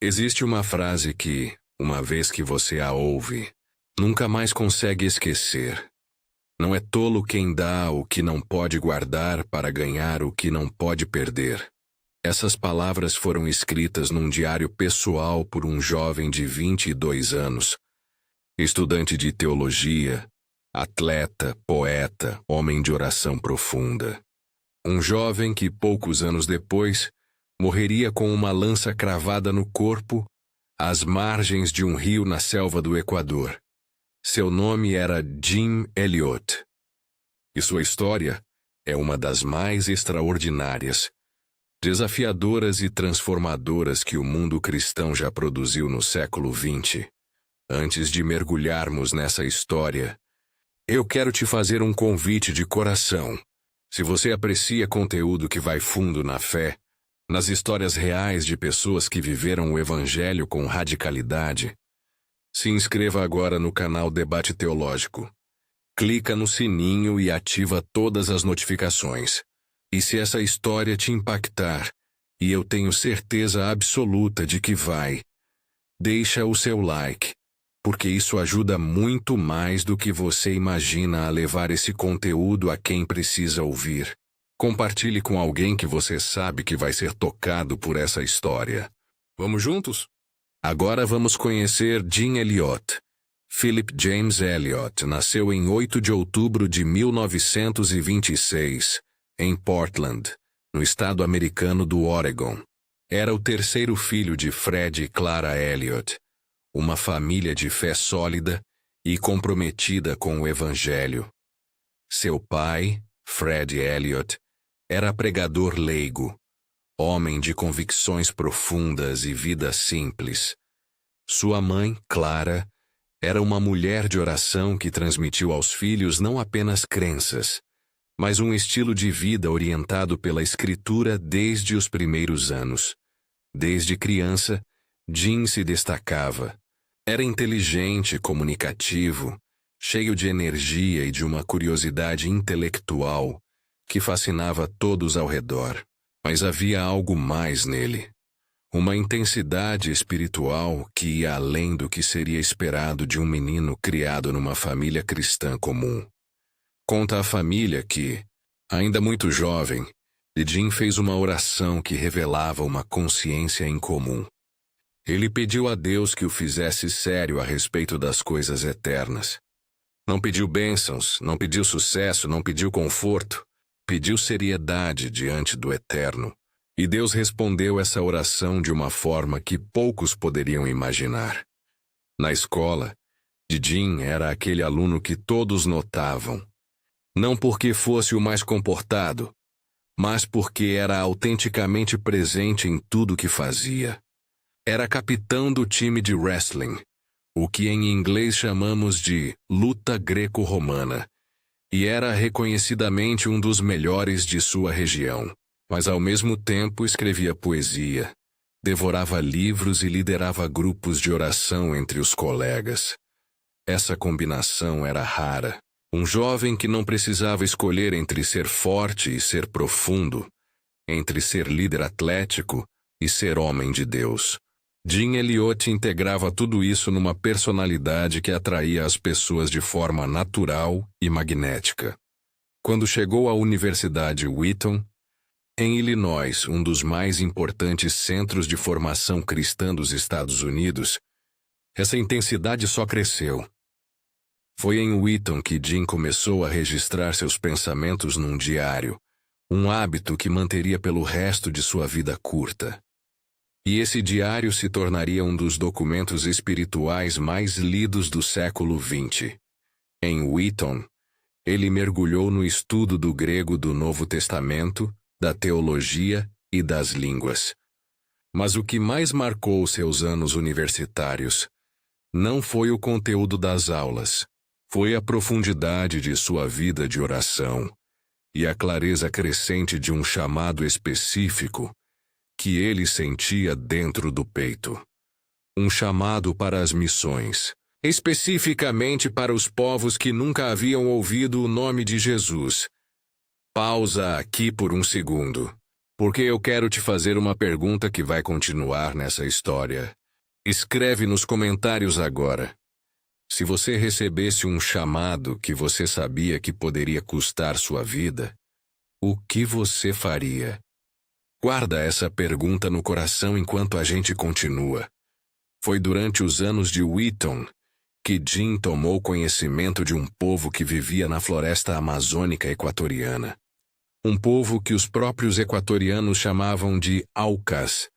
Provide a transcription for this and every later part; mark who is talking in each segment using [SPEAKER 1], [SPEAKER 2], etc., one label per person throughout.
[SPEAKER 1] Existe uma frase que, uma vez que você a ouve, nunca mais consegue esquecer. Não é tolo quem dá o que não pode guardar para ganhar o que não pode perder. Essas palavras foram escritas num diário pessoal por um jovem de 22 anos, estudante de teologia, atleta, poeta, homem de oração profunda. Um jovem que, poucos anos depois, morreria com uma lança cravada no corpo, às margens de um rio na selva do Equador. Seu nome era Jim Elliot. E sua história é uma das mais extraordinárias, desafiadoras e transformadoras que o mundo cristão já produziu no século XX. Antes de mergulharmos nessa história, eu quero te fazer um convite de coração. Se você aprecia conteúdo que vai fundo na fé, nas histórias reais de pessoas que viveram o Evangelho com radicalidade, se inscreva agora no canal Debate Teológico. Clica no sininho e ativa todas as notificações. E se essa história te impactar, e eu tenho certeza absoluta de que vai, deixa o seu like, porque isso ajuda muito mais do que você imagina a levar esse conteúdo a quem precisa ouvir. Compartilhe com alguém que você sabe que vai ser tocado por essa história. Vamos juntos? Agora vamos conhecer Jim Elliot. Philip James Elliot nasceu em 8 de outubro de 1926, em Portland, no estado americano do Oregon. Era o terceiro filho de Fred e Clara Elliot, uma família de fé sólida e comprometida com o Evangelho. Seu pai, Fred Elliot, era pregador leigo, homem de convicções profundas e vida simples. Sua mãe, Clara, era uma mulher de oração que transmitiu aos filhos não apenas crenças, mas um estilo de vida orientado pela Escritura desde os primeiros anos. Desde criança, Jim se destacava. Era inteligente, comunicativo, cheio de energia e de uma curiosidade intelectual que fascinava todos ao redor. Mas havia algo mais nele. Uma intensidade espiritual que ia além do que seria esperado de um menino criado numa família cristã comum. Conta a família que, ainda muito jovem, Jim fez uma oração que revelava uma consciência incomum. Ele pediu a Deus que o fizesse sério a respeito das coisas eternas. Não pediu bênçãos, não pediu sucesso, não pediu conforto. Pediu seriedade diante do Eterno. E Deus respondeu essa oração de uma forma que poucos poderiam imaginar. Na escola, Jim era aquele aluno que todos notavam. Não porque fosse o mais comportado, mas porque era autenticamente presente em tudo que fazia. Era capitão do time de wrestling, o que em inglês chamamos de luta greco-romana, e era reconhecidamente um dos melhores de sua região. Mas ao mesmo tempo escrevia poesia, devorava livros e liderava grupos de oração entre os colegas. Essa combinação era rara. Um jovem que não precisava escolher entre ser forte e ser profundo, entre ser líder atlético e ser homem de Deus. Jim Elliot integrava tudo isso numa personalidade que atraía as pessoas de forma natural e magnética. Quando chegou à Universidade Wheaton, em Illinois, um dos mais importantes centros de formação cristã dos Estados Unidos, essa intensidade só cresceu. Foi em Wheaton que Jim começou a registrar seus pensamentos num diário, um hábito que manteria pelo resto de sua vida curta. E esse diário se tornaria um dos documentos espirituais mais lidos do século XX. Em Wheaton, ele mergulhou no estudo do grego do Novo Testamento, da teologia e das línguas. Mas o que mais marcou seus anos universitários não foi o conteúdo das aulas, foi a profundidade de sua vida de oração e a clareza crescente de um chamado específico que ele sentia dentro do peito. Um chamado para as missões, especificamente para os povos que nunca haviam ouvido o nome de Jesus. Pausa aqui por um segundo. porque eu quero te fazer uma pergunta que vai continuar nessa história. Escreve nos comentários agora. Se você recebesse um chamado que você sabia que poderia custar sua vida, o que você faria? Guarda essa pergunta no coração enquanto a gente continua. Foi durante os anos de Wheaton que Jim tomou conhecimento de um povo que vivia na floresta amazônica equatoriana. Um povo que os próprios equatorianos chamavam de Aucas,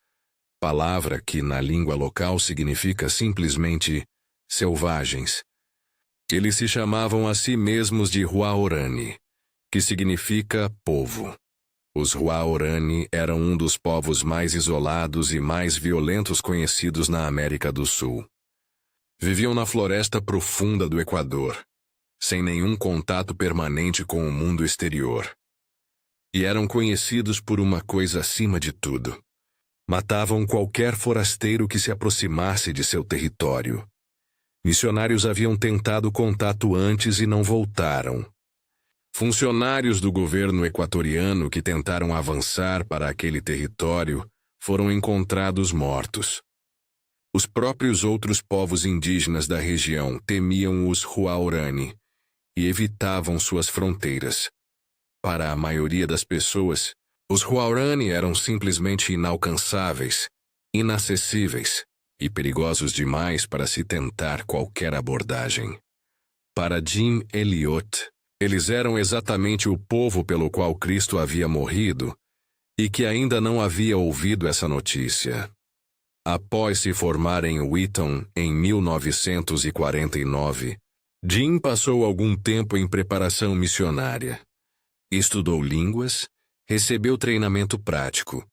[SPEAKER 1] palavra que na língua local significa simplesmente selvagens. Eles se chamavam a si mesmos de Huaorani, que significa povo. Os Huaorani eram um dos povos mais isolados e mais violentos conhecidos na América do Sul. Viviam na floresta profunda do Equador, sem nenhum contato permanente com o mundo exterior. E eram conhecidos por uma coisa acima de tudo. Matavam qualquer forasteiro que se aproximasse de seu território. Missionários haviam tentado contato antes e não voltaram. Funcionários do governo equatoriano que tentaram avançar para aquele território foram encontrados mortos. Os próprios outros povos indígenas da região temiam os Huaorani e evitavam suas fronteiras. Para a maioria das pessoas, os Huaorani eram simplesmente inalcançáveis, inacessíveis e perigosos demais para se tentar qualquer abordagem. Para Jim Elliot, eles eram exatamente o povo pelo qual Cristo havia morrido e que ainda não havia ouvido essa notícia. Após se formar em Wheaton em 1949, Jim passou algum tempo em preparação missionária. Estudou línguas, recebeu treinamento prático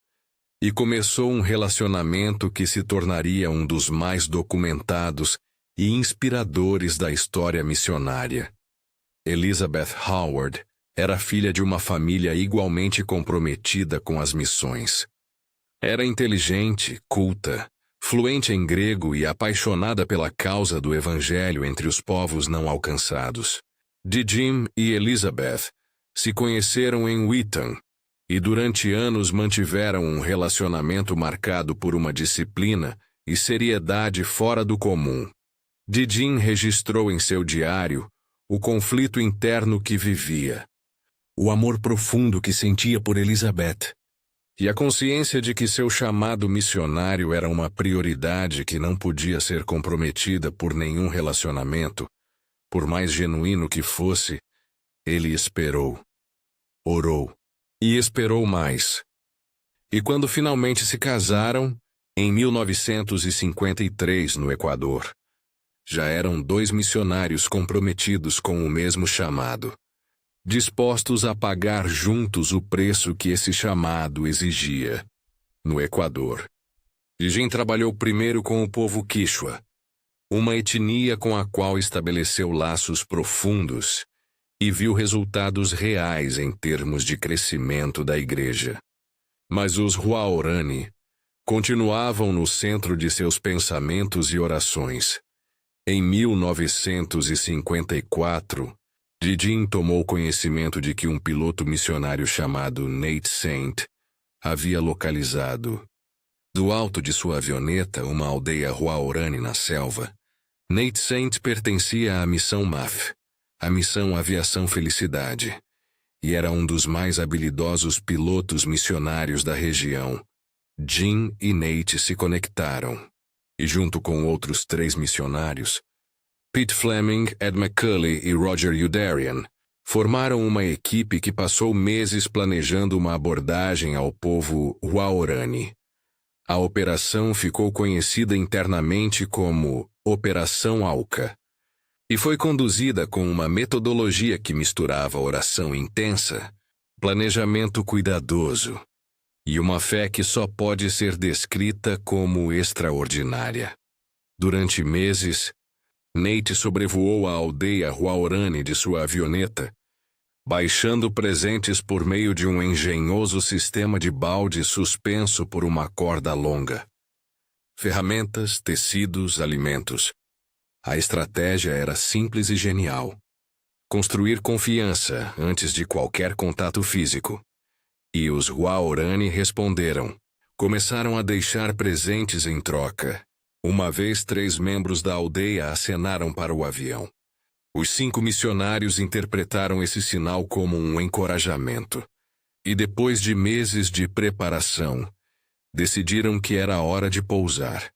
[SPEAKER 1] e começou um relacionamento que se tornaria um dos mais documentados e inspiradores da história missionária. Elizabeth Howard era filha de uma família igualmente comprometida com as missões. Era inteligente, culta, fluente em grego e apaixonada pela causa do evangelho entre os povos não alcançados. Jim e Elizabeth se conheceram em Wheaton e durante anos mantiveram um relacionamento marcado por uma disciplina e seriedade fora do comum. Jim registrou em seu diário o conflito interno que vivia, o amor profundo que sentia por Elizabeth, e a consciência de que seu chamado missionário era uma prioridade que não podia ser comprometida por nenhum relacionamento, por mais genuíno que fosse. Ele esperou, orou e esperou mais. E quando finalmente se casaram, em 1953 no Equador, já eram 2 missionários comprometidos com o mesmo chamado, dispostos a pagar juntos o preço que esse chamado exigia. No Equador, Jim trabalhou primeiro com o povo Quichua, uma etnia com a qual estabeleceu laços profundos e viu resultados reais em termos de crescimento da igreja. Mas os Huaorani continuavam no centro de seus pensamentos e orações. Em 1954, Jim tomou conhecimento de que um piloto missionário chamado Nate Saint havia localizado, do alto de sua avioneta, uma aldeia Huaorani na selva. Nate Saint pertencia à missão MAF, a missão Aviação Felicidade, e era um dos mais habilidosos pilotos missionários da região. Jim e Nate se conectaram, e junto com outros 3 missionários, Pete Fleming, Ed McCulley e Roger Youderian, formaram uma equipe que passou meses planejando uma abordagem ao povo Huaorani. A operação ficou conhecida internamente como Operação Auca, e foi conduzida com uma metodologia que misturava oração intensa, planejamento cuidadoso e uma fé que só pode ser descrita como extraordinária. Durante meses, Nate sobrevoou a aldeia Huaorani de sua avioneta, baixando presentes por meio de um engenhoso sistema de balde suspenso por uma corda longa. Ferramentas, tecidos, alimentos. A estratégia era simples e genial. Construir confiança antes de qualquer contato físico. E os Huaorani responderam. Começaram a deixar presentes em troca. Uma vez 3 membros da aldeia acenaram para o avião. Os 5 missionários interpretaram esse sinal como um encorajamento. E depois de meses de preparação, decidiram que era hora de pousar.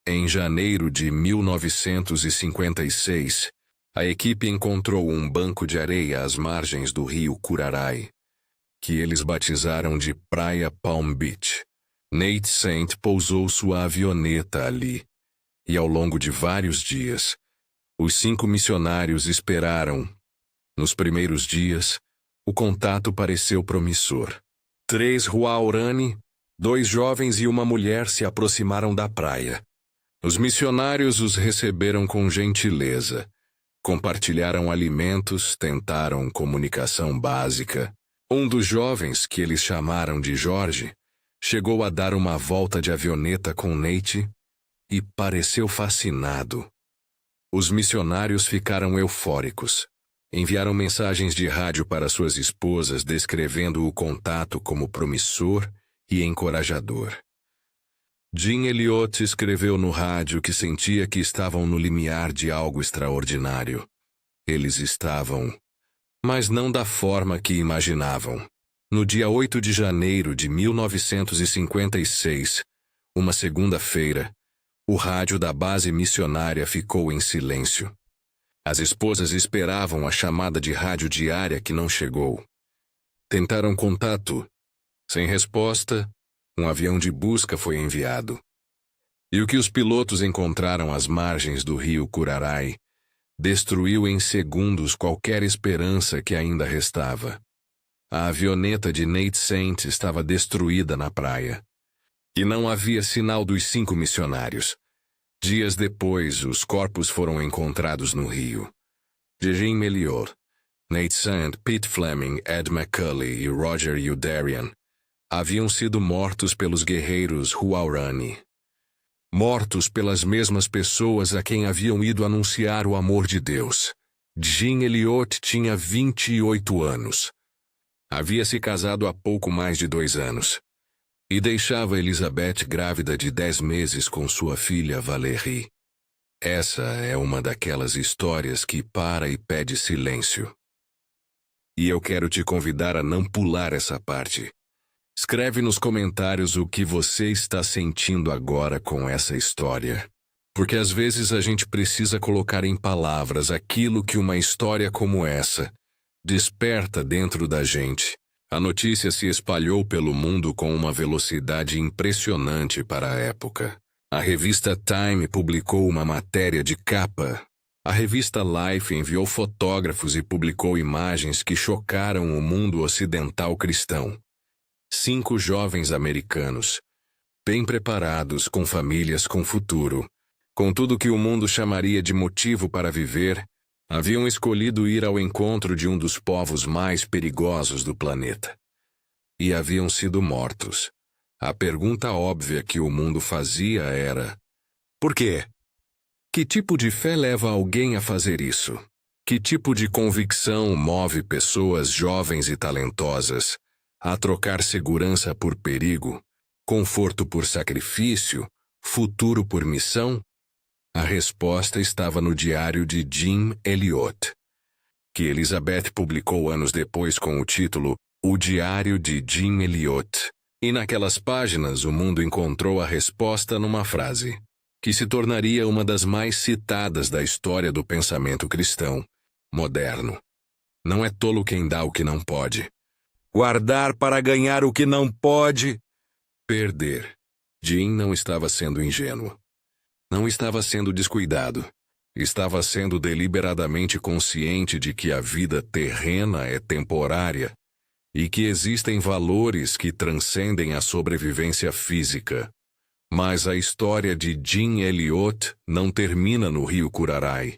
[SPEAKER 1] Em janeiro de 1956, a equipe encontrou um banco de areia às margens do rio Curaray, que eles batizaram de Praia Palm Beach. Nate Saint pousou sua avioneta ali, e ao longo de vários dias, os 5 missionários esperaram. Nos primeiros dias, o contato pareceu promissor. 3 Huaorani, 2 jovens e uma mulher se aproximaram da praia. Os missionários os receberam com gentileza, compartilharam alimentos, tentaram comunicação básica. Um dos jovens, que eles chamaram de Jorge, chegou a dar uma volta de avioneta com Nate e pareceu fascinado. Os missionários ficaram eufóricos. Enviaram mensagens de rádio para suas esposas descrevendo o contato como promissor e encorajador. Jim Elliot escreveu no rádio que sentia que estavam no limiar de algo extraordinário. Eles estavam, mas não da forma que imaginavam. No dia 8 de janeiro de 1956, uma segunda-feira, o rádio da base missionária ficou em silêncio. As esposas esperavam a chamada de rádio diária que não chegou. Tentaram contato. Sem resposta, um avião de busca foi enviado. E o que os pilotos encontraram às margens do rio Curaray destruiu em segundos qualquer esperança que ainda restava. A avioneta de Nate Saint estava destruída na praia. E não havia sinal dos 5 missionários. Dias depois, os corpos foram encontrados no rio. Jim Elliot, Nate Saint, Pete Fleming, Ed McCulley e Roger Youderian haviam sido mortos pelos guerreiros Huaorani. Mortos pelas mesmas pessoas a quem haviam ido anunciar o amor de Deus. Jim Elliot tinha 28 anos. Havia se casado há pouco mais de 2 anos. E deixava Elizabeth grávida de 10 meses com sua filha Valérie. Essa é uma daquelas histórias que para e pede silêncio. E eu quero te convidar a não pular essa parte. Escreve nos comentários o que você está sentindo agora com essa história. Porque às vezes a gente precisa colocar em palavras aquilo que uma história como essa desperta dentro da gente. A notícia se espalhou pelo mundo com uma velocidade impressionante para a época. A revista Time publicou uma matéria de capa. A revista Life enviou fotógrafos e publicou imagens que chocaram o mundo ocidental cristão. 5 jovens americanos, bem preparados, com famílias com futuro, com tudo que o mundo chamaria de motivo para viver, haviam escolhido ir ao encontro de um dos povos mais perigosos do planeta. E haviam sido mortos. A pergunta óbvia que o mundo fazia era: por quê? Que tipo de fé leva alguém a fazer isso? Que tipo de convicção move pessoas jovens e talentosas a trocar segurança por perigo, conforto por sacrifício, futuro por missão? A resposta estava no diário de Jim Elliot, que Elizabeth publicou anos depois com o título O Diário de Jim Elliot. E naquelas páginas o mundo encontrou a resposta numa frase, que se tornaria uma das mais citadas da história do pensamento cristão moderno. Não é tolo quem dá o que não pode. Guardar para ganhar o que não pode. Perder. Jim não estava sendo ingênuo. Não estava sendo descuidado. Estava sendo deliberadamente consciente de que a vida terrena é temporária e que existem valores que transcendem a sobrevivência física. Mas a história de Jim Elliot não termina no rio Curaray.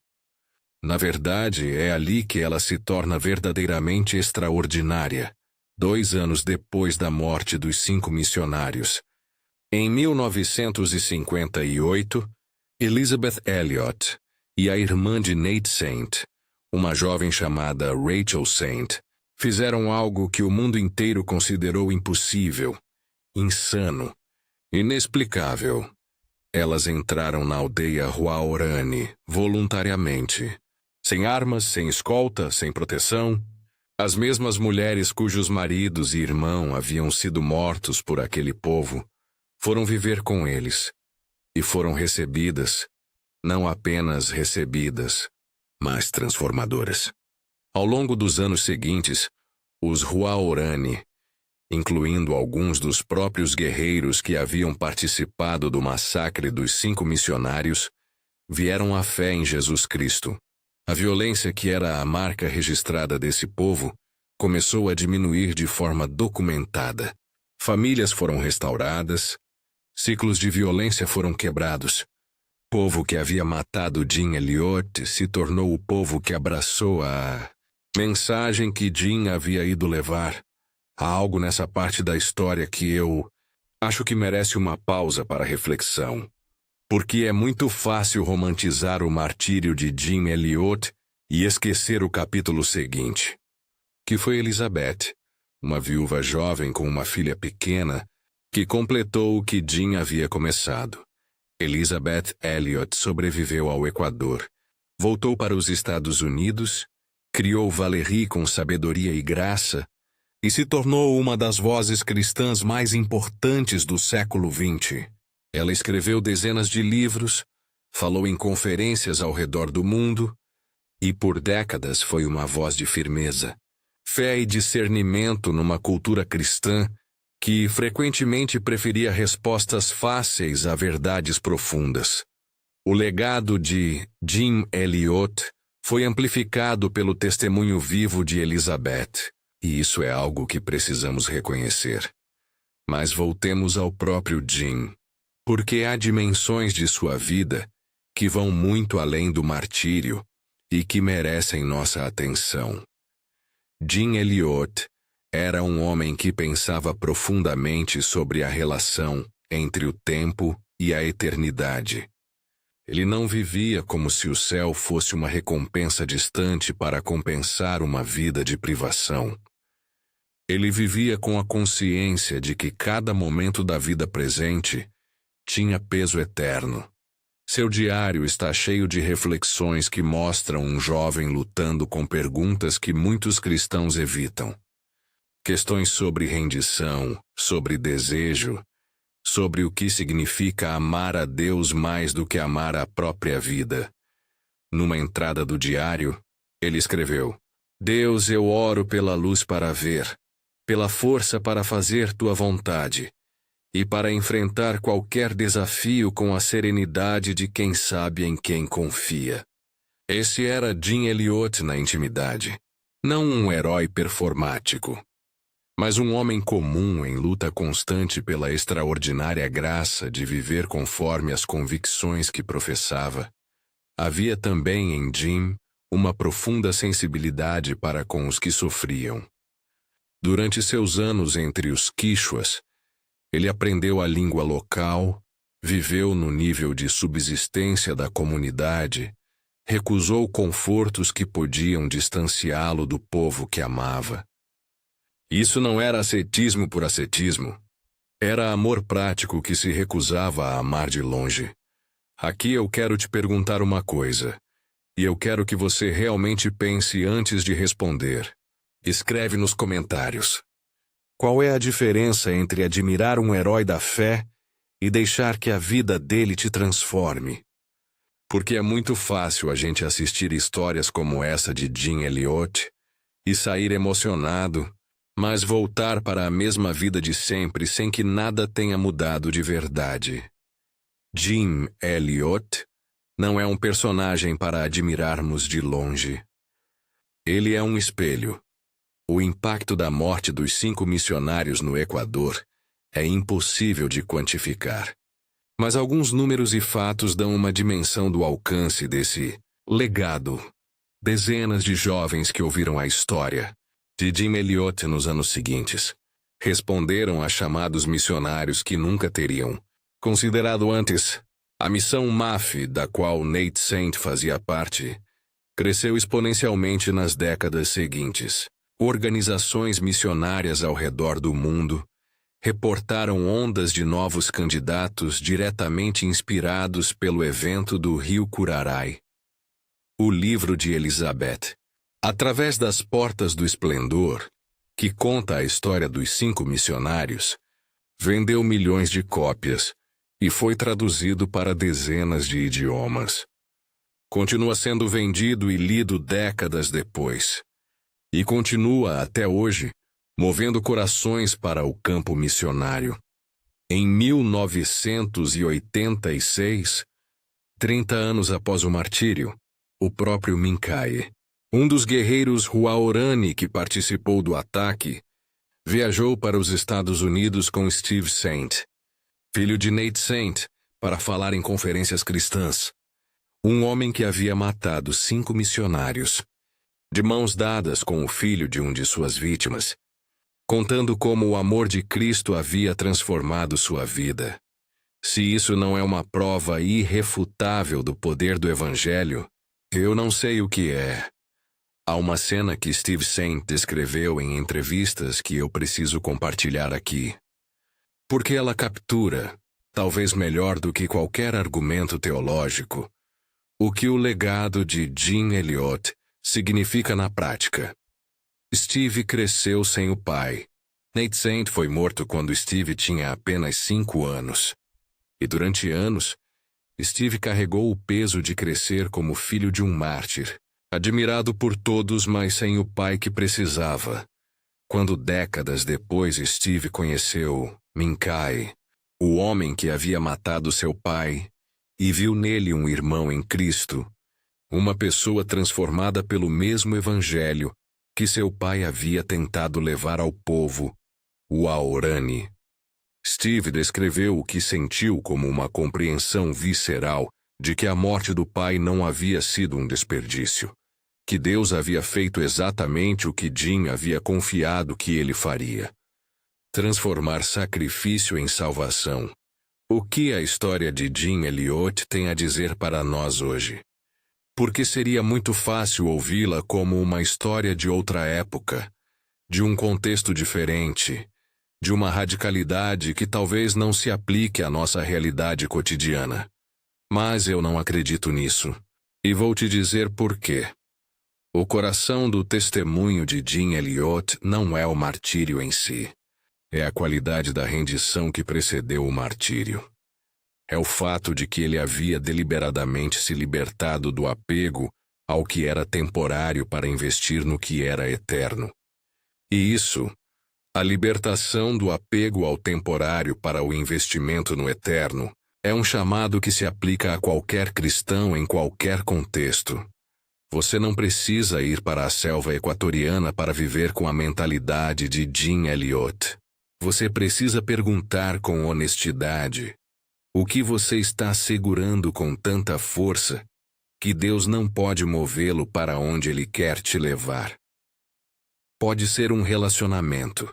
[SPEAKER 1] Na verdade, é ali que ela se torna verdadeiramente extraordinária, 2 anos depois da morte dos 5 missionários. Em 1958, Elizabeth Elliot e a irmã de Nate Saint, uma jovem chamada Rachel Saint, Fizeram algo que o mundo inteiro considerou impossível, insano, inexplicável. Elas entraram na aldeia Huaorani voluntariamente, sem armas, sem escolta, sem proteção. As mesmas mulheres cujos maridos e irmãos haviam sido mortos por aquele povo foram viver com eles e foram recebidas, não apenas recebidas, mas transformadoras. Ao longo dos anos seguintes, os Huaorani, incluindo alguns dos próprios guerreiros que haviam participado do massacre dos 5 missionários, vieram à fé em Jesus Cristo. A violência que era a marca registrada desse povo começou a diminuir de forma documentada. Famílias foram restauradas, ciclos de violência foram quebrados. O povo que havia matado Jim Elliot se tornou o povo que abraçou a mensagem que Jim havia ido levar. Há algo nessa parte da história que eu acho que merece uma pausa para reflexão. Porque é muito fácil romantizar o martírio de Jim Elliot e esquecer o capítulo seguinte, que foi Elizabeth, uma viúva jovem com uma filha pequena, que completou o que Jim havia começado. Elizabeth Elliot sobreviveu ao Equador, voltou para os Estados Unidos, criou Valerie com sabedoria e graça, e se tornou uma das vozes cristãs mais importantes do século XX. Ela escreveu dezenas de livros, falou em conferências ao redor do mundo, e por décadas foi uma voz de firmeza, fé e discernimento numa cultura cristã que frequentemente preferia respostas fáceis a verdades profundas. O legado de Jim Elliot foi amplificado pelo testemunho vivo de Elizabeth, e isso é algo que precisamos reconhecer. Mas voltemos ao próprio Jim, porque há dimensões de sua vida que vão muito além do martírio e que merecem nossa atenção. Jim Elliot era um homem que pensava profundamente sobre a relação entre o tempo e a eternidade. Ele não vivia como se o céu fosse uma recompensa distante para compensar uma vida de privação. Ele vivia com a consciência de que cada momento da vida presente tinha peso eterno. Seu diário está cheio de reflexões que mostram um jovem lutando com perguntas que muitos cristãos evitam. Questões sobre rendição, sobre desejo, sobre o que significa amar a Deus mais do que amar a própria vida. Numa entrada do diário, ele escreveu: Deus, eu oro pela luz para ver, pela força para fazer tua vontade, e para enfrentar qualquer desafio com a serenidade de quem sabe em quem confia. Esse era Jim Elliot na intimidade. Não um herói performático, mas um homem comum em luta constante pela extraordinária graça de viver conforme as convicções que professava. Havia também em Jim uma profunda sensibilidade para com os que sofriam. Durante seus anos entre os Quichuas, ele aprendeu a língua local, viveu no nível de subsistência da comunidade, recusou confortos que podiam distanciá-lo do povo que amava. Isso não era ascetismo por ascetismo. Era amor prático que se recusava a amar de longe. Aqui eu quero te perguntar uma coisa, e eu quero que você realmente pense antes de responder. Escreve nos comentários. Qual é a diferença entre admirar um herói da fé e deixar que a vida dele te transforme? Porque é muito fácil a gente assistir histórias como essa de Jim Elliot e sair emocionado, mas voltar para a mesma vida de sempre sem que nada tenha mudado de verdade. Jim Elliot não é um personagem para admirarmos de longe. Ele é um espelho. O impacto da morte dos 5 missionários no Equador é impossível de quantificar. Mas alguns números e fatos dão uma dimensão do alcance desse legado. Dezenas de jovens que ouviram a história de Jim Elliot nos anos seguintes responderam a chamados missionários que nunca teriam considerado antes. A missão MAF, da qual Nate Saint fazia parte, cresceu exponencialmente nas décadas seguintes. Organizações missionárias ao redor do mundo reportaram ondas de novos candidatos diretamente inspirados pelo evento do Rio Curaray. O livro de Elizabeth, Através das Portas do Esplendor, que conta a história dos 5 missionários, vendeu milhões de cópias e foi traduzido para dezenas de idiomas. Continua sendo vendido e lido décadas depois. E continua até hoje, movendo corações para o campo missionário. Em 1986, 30 anos após o martírio, o próprio Mincaye, um dos guerreiros Huaorani que participou do ataque, viajou para os Estados Unidos com Steve Saint, filho de Nate Saint, para falar em conferências cristãs. Um homem que havia matado 5 missionários, de mãos dadas com o filho de um de suas vítimas, contando como o amor de Cristo havia transformado sua vida. Se isso não é uma prova irrefutável do poder do Evangelho, eu não sei o que é. Há uma cena que Steve Saint descreveu em entrevistas que eu preciso compartilhar aqui. Porque ela captura, talvez melhor do que qualquer argumento teológico, o que o legado de Jim Elliot significa na prática. Steve cresceu sem o pai. Nate Saint foi morto quando Steve tinha apenas 5 anos. E durante anos, Steve carregou o peso de crescer como filho de um mártir, admirado por todos, mas sem o pai que precisava. Quando décadas depois Steve conheceu Mincaye, o homem que havia matado seu pai, e viu nele um irmão em Cristo, uma pessoa transformada pelo mesmo evangelho que seu pai havia tentado levar ao povo, o Huaorani. Steve descreveu o que sentiu como uma compreensão visceral de que a morte do pai não havia sido um desperdício, que Deus havia feito exatamente o que Jim havia confiado que ele faria. Transformar sacrifício em salvação. O que a história de Jim Elliot tem a dizer para nós hoje? Porque seria muito fácil ouvi-la como uma história de outra época, de um contexto diferente, de uma radicalidade que talvez não se aplique à nossa realidade cotidiana. Mas eu não acredito nisso. E vou te dizer por quê. O coração do testemunho de Jim Elliot não é o martírio em si. É a qualidade da rendição que precedeu o martírio. É o fato de que ele havia deliberadamente se libertado do apego ao que era temporário para investir no que era eterno. E isso, a libertação do apego ao temporário para o investimento no eterno, é um chamado que se aplica a qualquer cristão em qualquer contexto. Você não precisa ir para a selva equatoriana para viver com a mentalidade de Jim Elliot. Você precisa perguntar com honestidade: o que você está segurando com tanta força que Deus não pode movê-lo para onde Ele quer te levar? Pode ser um relacionamento.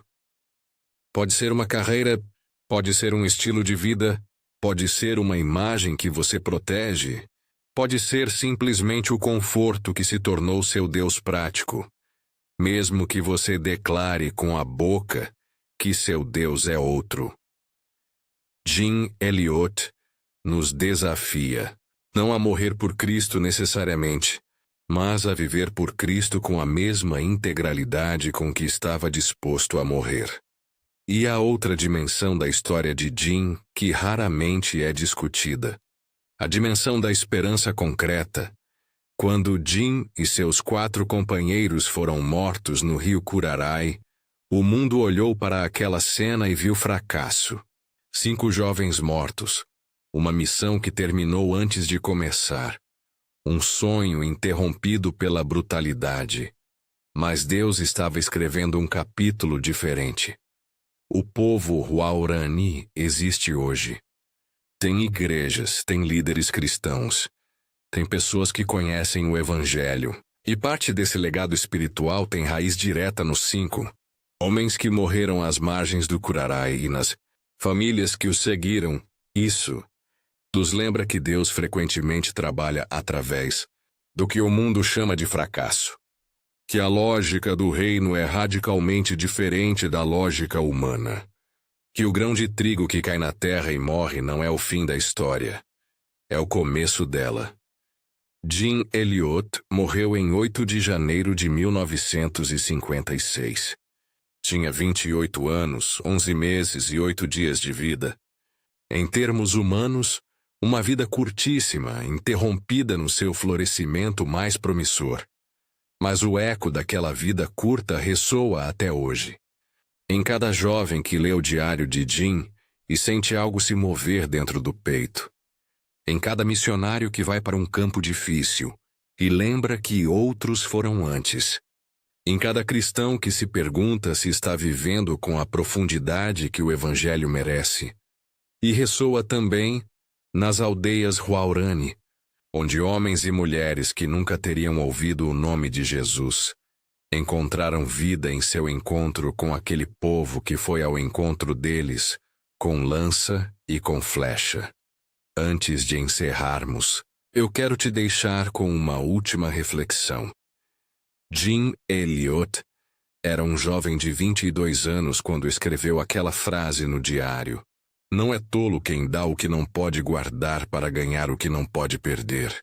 [SPEAKER 1] Pode ser uma carreira. Pode ser um estilo de vida. Pode ser uma imagem que você protege. Pode ser simplesmente o conforto que se tornou seu Deus prático. Mesmo que você declare com a boca que seu Deus é outro. Jim Elliot nos desafia, não a morrer por Cristo necessariamente, mas a viver por Cristo com a mesma integralidade com que estava disposto a morrer. E há outra dimensão da história de Jim que raramente é discutida. A dimensão da esperança concreta. Quando Jim e seus 4 companheiros foram mortos no rio Curaray, o mundo olhou para aquela cena e viu fracasso. 5 jovens mortos. Uma missão que terminou antes de começar. Um sonho interrompido pela brutalidade. Mas Deus estava escrevendo um capítulo diferente. O povo Huaorani existe hoje. Tem igrejas, tem líderes cristãos. Tem pessoas que conhecem o Evangelho. E parte desse legado espiritual tem raiz direta nos 5. Homens que morreram às margens do Curaray e nas famílias que os seguiram. Isso nos lembra que Deus frequentemente trabalha através do que o mundo chama de fracasso. que a lógica do reino é radicalmente diferente da lógica humana. Que o grão de trigo que cai na terra e morre não é o fim da história. É o começo dela. Jim Elliot morreu em 8 de janeiro de 1956. Tinha 28 anos, 11 meses e 8 dias de vida. Em termos humanos, uma vida curtíssima, interrompida no seu florescimento mais promissor. Mas o eco daquela vida curta ressoa até hoje. Em cada jovem que lê o diário de Jim e sente algo se mover dentro do peito. Em cada missionário que vai para um campo difícil e lembra que outros foram antes. Em cada cristão que se pergunta se está vivendo com a profundidade que o Evangelho merece. E ressoa também nas aldeias Huaurani, onde homens e mulheres que nunca teriam ouvido o nome de Jesus encontraram vida em seu encontro com aquele povo que foi ao encontro deles com lança e com flecha. Antes de encerrarmos, eu quero te deixar com uma última reflexão. Jim Elliot era um jovem de 22 anos quando escreveu aquela frase no diário. Não é tolo quem dá o que não pode guardar para ganhar o que não pode perder.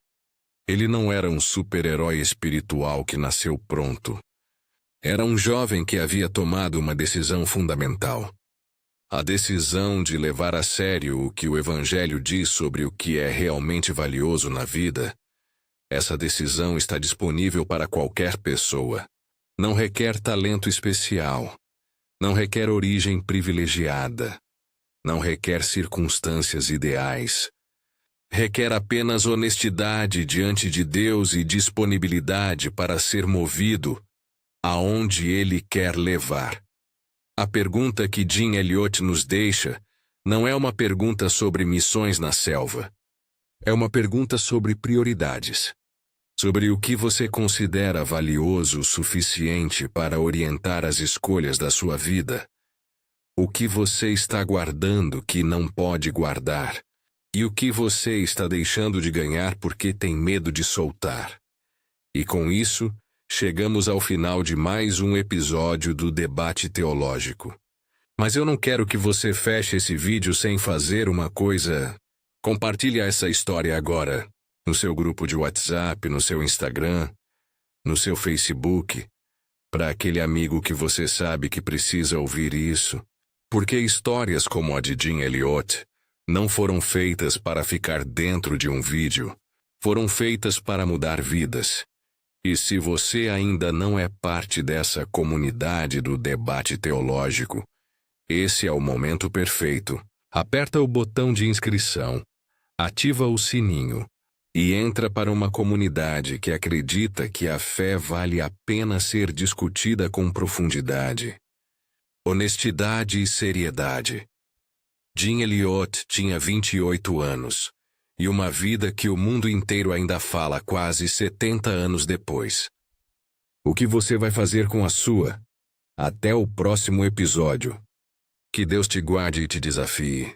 [SPEAKER 1] Ele não era um super-herói espiritual que nasceu pronto. Era um jovem que havia tomado uma decisão fundamental. A decisão de levar a sério o que o Evangelho diz sobre o que é realmente valioso na vida. Essa decisão está disponível para qualquer pessoa. Não requer talento especial. Não requer origem privilegiada. Não requer circunstâncias ideais. Requer apenas honestidade diante de Deus e disponibilidade para ser movido aonde Ele quer levar. A pergunta que Jim Elliot nos deixa não é uma pergunta sobre missões na selva. É uma pergunta sobre prioridades. Sobre o que você considera valioso o suficiente para orientar as escolhas da sua vida. O que você está guardando que não pode guardar. E o que você está deixando de ganhar porque tem medo de soltar. E com isso, chegamos ao final de mais um episódio do Debate Teológico. Mas eu não quero que você feche esse vídeo sem fazer uma coisa. Compartilhe essa história agora, no seu grupo de WhatsApp, no seu Instagram, no seu Facebook, para aquele amigo que você sabe que precisa ouvir isso. Porque histórias como a de Jim Elliot não foram feitas para ficar dentro de um vídeo, foram feitas para mudar vidas. E se você ainda não é parte dessa comunidade do debate teológico, esse é o momento perfeito. Aperta o botão de inscrição, ativa o sininho e entra para uma comunidade que acredita que a fé vale a pena ser discutida com profundidade. Honestidade e seriedade. Jim Elliot tinha 28 anos, e uma vida que o mundo inteiro ainda fala quase 70 anos depois. O que você vai fazer com a sua? Até o próximo episódio. Que Deus te guarde e te desafie.